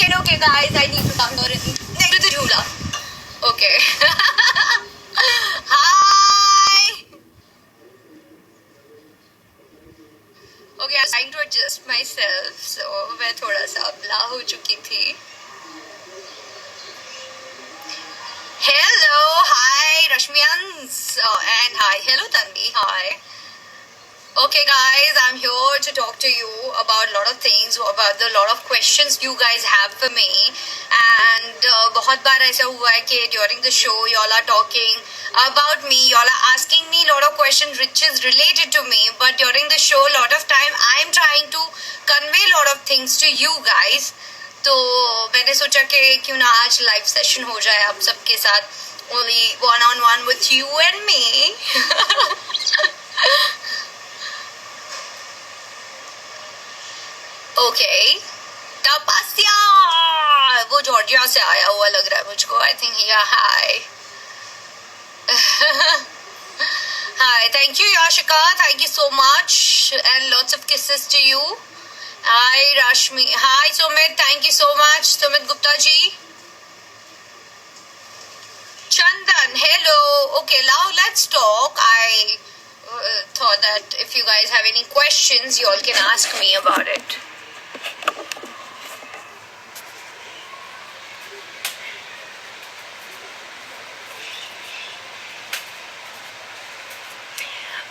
Okay, guys, I need to download it. Next to the Jhula. Okay. Hi. Okay, I was trying to adjust myself, so मैं थोड़ा सा अबला हो चुकी थी. Hello, hi, Rashmians, and hi, hello, Tanvi, hi. Okay, guys, I'm here to talk to you about a lot of things, about the lot of questions you guys have for me. And बहुत बार ऐसा हुआ है कि during the show, y'all are talking about me, y'all are asking me a lot of questions which is related to me. But during the show, a lot of time, I'm trying to convey a lot of things to you guys. तो मैंने सोचा कि क्यों ना आज live session हो जाए आप सबके साथ, only one-on-one with you and me. Okay. तपस्या वो जॉर्जिया से आया हुआ लग रहा है मुझको. I think hi. Hi, thank you Yashika, thank you so much and lots of kisses to you. Hi Rashmi, hi Sumit, thank you so much. Sumit Gupta ji. Chandan, hello. Okay, now let's talk. I thought that if you guys have any questions, you all can ask me about it.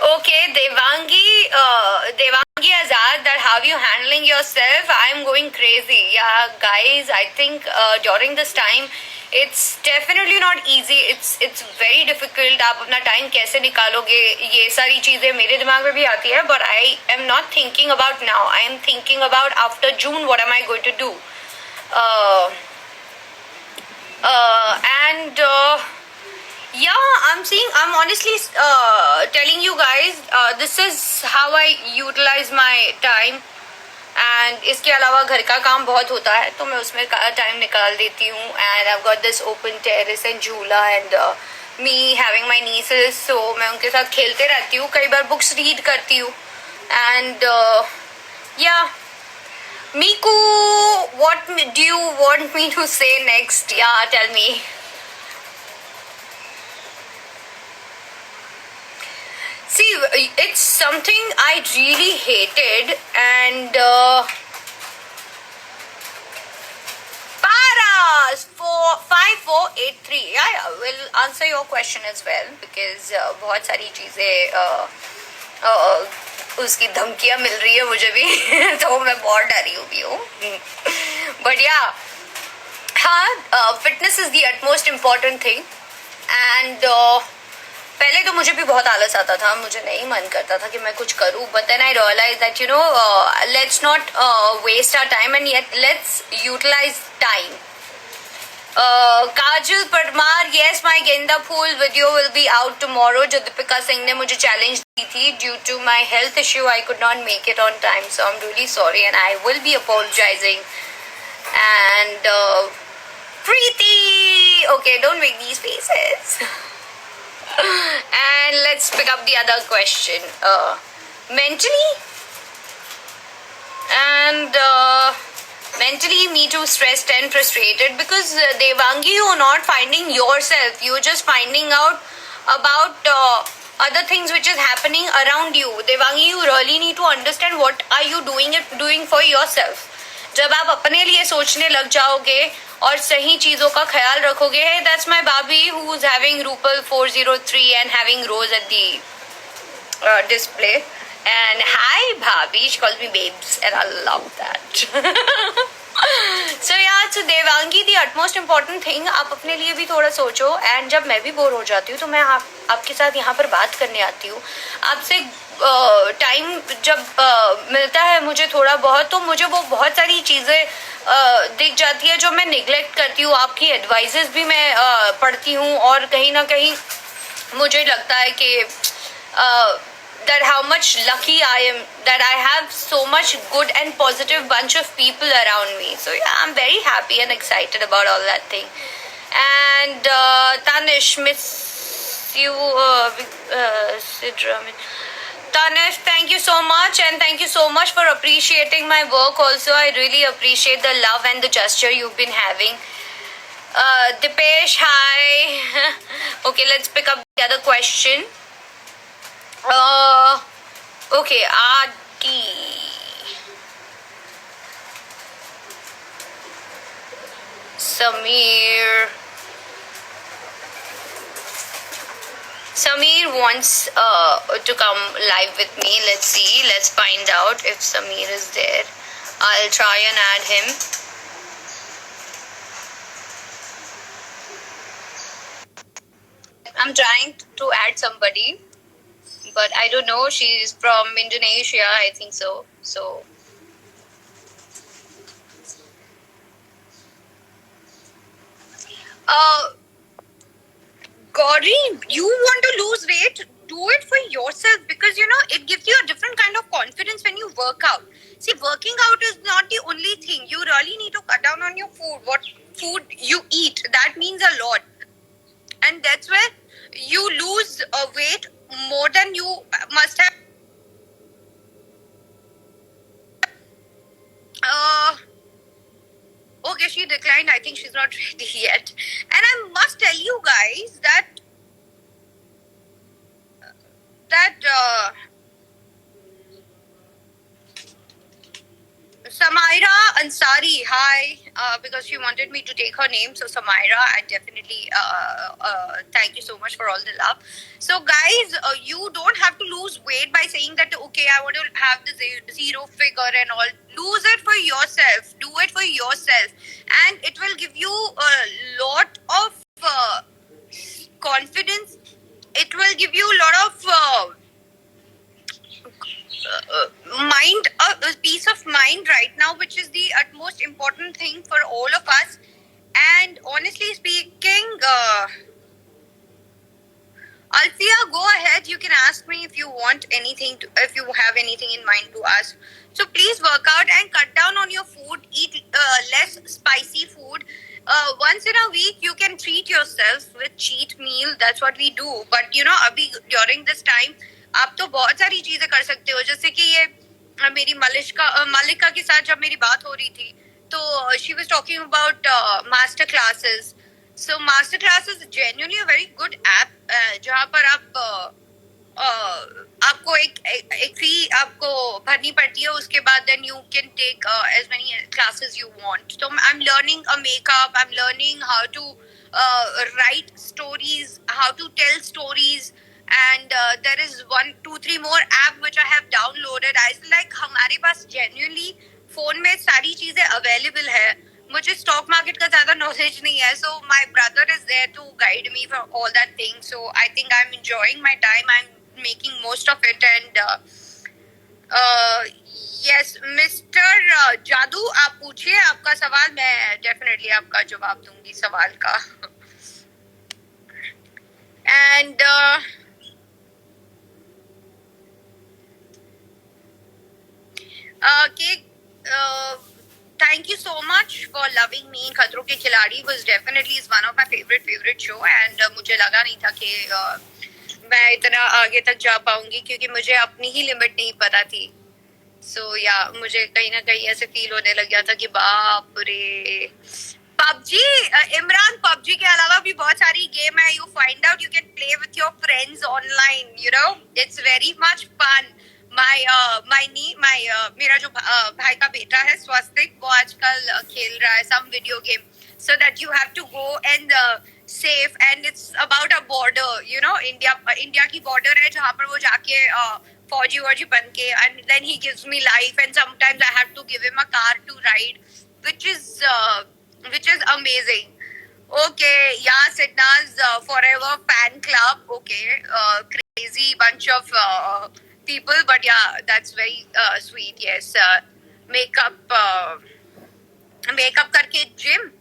Okay, Devangi Azad, that how you handling yourself? I'm going crazy. Yeah, guys, I think during this time, it's definitely not easy. It's very difficult. आप अपना time कैसे निकालोगे? ये सारी चीजें मेरे दिमाग में भी आती है. But I am not thinking about now. I am thinking about after June. What am I going to do? Yeah, I'm honestly telling you guys, this is how I utilize my time. And इसके अलावा घर का काम बहुत होता है तो मैं उसमें टाइम निकाल देती हूँ. And I've got this open terrace and झूला and me having my nieces, so मैं उनके साथ खेलते रहती हूँ. कई बार बुक्स रीड करती हूँ. And yeah, Miku, what do you want me to say next? Yeah, tell me. See, it's something I really hated, and Paras 5483. Yeah, will answer your question as well because बहुत सारी चीजें उसकी धमकियां मिल रही है मुझे भी तो मैं बहुत डरी हुई हूँ. But yeah, हाँ, fitness is the utmost important thing, and पहले तो मुझे भी बहुत आलस आता था, मुझे नहीं मन करता था कि मैं कुछ करूं. But then I realized that let's not waste our time and yet let's utilize time. Kajal Parmar, yes, my गेंदा फूल video will be out tomorrow. जो दीपिका सिंह ने मुझे challenge दी थी, due to my health issue I could not make it on time, so I'm really sorry and I will be apologizing. And Preeti, okay, don't make these faces. And let's pick up the other question. Mentally and mentally, me too, stressed and frustrated because Devangi, you're not finding yourself. You're just finding out about other things which is happening around you. Devangi, you really need to understand what are you doing for yourself. जब आप अपने लिए सोचने लग जाओगे और सही चीजों का ख्याल रखोगे. Hey, that's my Babi who's having Rupal 403 and having Rose at the display. And hi Bhabi, she calls me babes and I love that. So yeah, so Devangi, the utmost important thing, आप अपने लिए भी थोड़ा सोचो. And जब मैं भी bore हो जाती हूँ तो मैं आपके साथ यहाँ पर बात करने आती हूँ. आपसे टाइम जब मिलता है मुझे थोड़ा बहुत, तो मुझे वो बहुत सारी चीज़ें दिख जाती है जो मैं निगलेक्ट करती हूँ. आपकी एडवाइजेस भी मैं पढ़ती हूँ और कहीं ना कहीं मुझे लगता है कि that how much lucky I am that I have so much good and positive bunch of people around me. So yeah, I'm very happy and excited about all that thing. And Tanish, miss you, Sidra. Tanif, thank you so much, and thank you so much for appreciating my work also. I really appreciate the love and the gesture you've been having. Dipesh, hi. Okay, let's pick up the other question. Uh, okay, Adi. Samir. Samir wants to come live with me. Let's see. Let's find out if Samir is there. I'll try and add him. I'm trying to add somebody, but I don't know. She's from Indonesia, I think so. So, uh, Gauri, you want to lose weight? Do it for yourself because it gives you a different kind of confidence when you work out. See, working out is not the only thing. You really need to cut down on your food. What food you eat, that means a lot. And that's where you lose weight more than you must have. Okay, she declined. I think she's not ready yet. And I must tell you guys that Samaira Ansari, hi, because she wanted me to take her name. So, Samaira, I definitely thank you so much for all the love. So, guys, you don't have to lose weight by saying that, okay, I want to have the zero figure and all. Lose it for yourself. Do it for yourself. And it will give you a lot of confidence. It will give you a lot of mind, a peace of mind right now, which is the utmost important thing for all of us. And honestly speaking, Alfia, go ahead. You can ask me if you want anything, if you have anything in mind to ask. So please work out and cut down on your food. Eat less spicy food. Once in a week, you can treat yourself with cheat meal. That's what we do. But अभी during this time, आप तो बहुत सारी चीजें कर सकते हो. जैसे कि ये मेरी मालिका के साथ जब मेरी बात हो रही थी, तो she was talking about master classes. So Masterclass is genuinely a very good app जहाँ पर आपको एक फी आपको भरनी पड़ती है. उसके बाद then you can take as many classes you want. So I'm learning a makeup. I'm learning how to write stories, how to tell stories, and there is 1, 2, 3 more app which I have downloaded. I feel like हमारे पास genuinely phone में सारी चीजें available है. मुझे stock market का ज्यादा knowledge नहीं है. So my brother is there to guide me for all that thing. So I think I am enjoying my time. I am making most of it. And yes mister Jadoo, आप पूछिए आपका सवाल. मैं definitely आपका जवाब दूंगी सवाल का. And thank you so much for loving me. खतरों के खिलाड़ी was definitely is one of my favorite show. And मुझे लगा नहीं था कि मैं इतना आगे तक जा पाऊंगी, क्योंकि मुझे अपनी ही लिमिट नहीं पता थी. So yeah, मुझे कहीं ना कहीं ऐसे फील होने लग गया था कि बाप रे. पबजी, इमरान, पबजी के अलावा भी बहुत सारी गेम है. You find out, you can play with your friends online. It's very much fun. मेरा जो भाई का बेटा है स्वस्तिक, वो आजकल खेल रहा है some video game. So that you have to go and save, and it's about a border. India की border है जहाँ पर वो जाके फौजी बन के, and then he gives me life, and sometimes I have to give him a car to ride, which is amazing. Okay, yeah, Sidna's forever fan club. Okay, crazy bunch of people, but yeah, that's very sweet. Yes, makeup करके gym.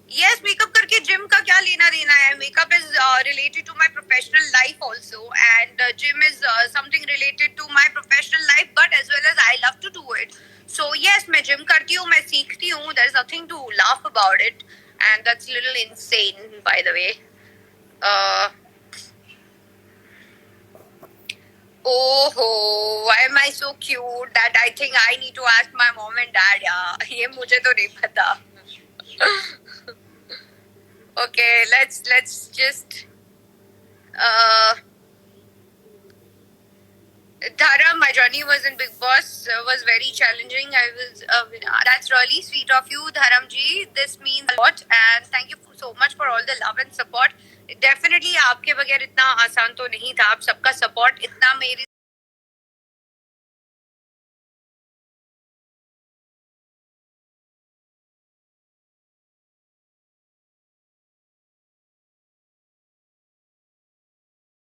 Yes, makeup करके gym का क्या लेना देना है? Makeup is related to my professional life also, and gym is something related to my professional life, but as well as I love to do it. So yes, मैं gym करती हूँ, मैं सीखती हूँ. There's nothing to laugh about it, and that's a little insane, by the way. Oh, why am I so cute that I think I need to ask my mom and dad? Yeah, ये मुझे तो नहीं पता. Okay, let's just Dhara, my journey was in Big Boss was very challenging. I was that's really sweet of you, Dharam ji. This means a lot, and thank you so much for all the love and support. Definitely, आपके बगैर इतना आसान तो नहीं था. आप सबका support इतना मेरे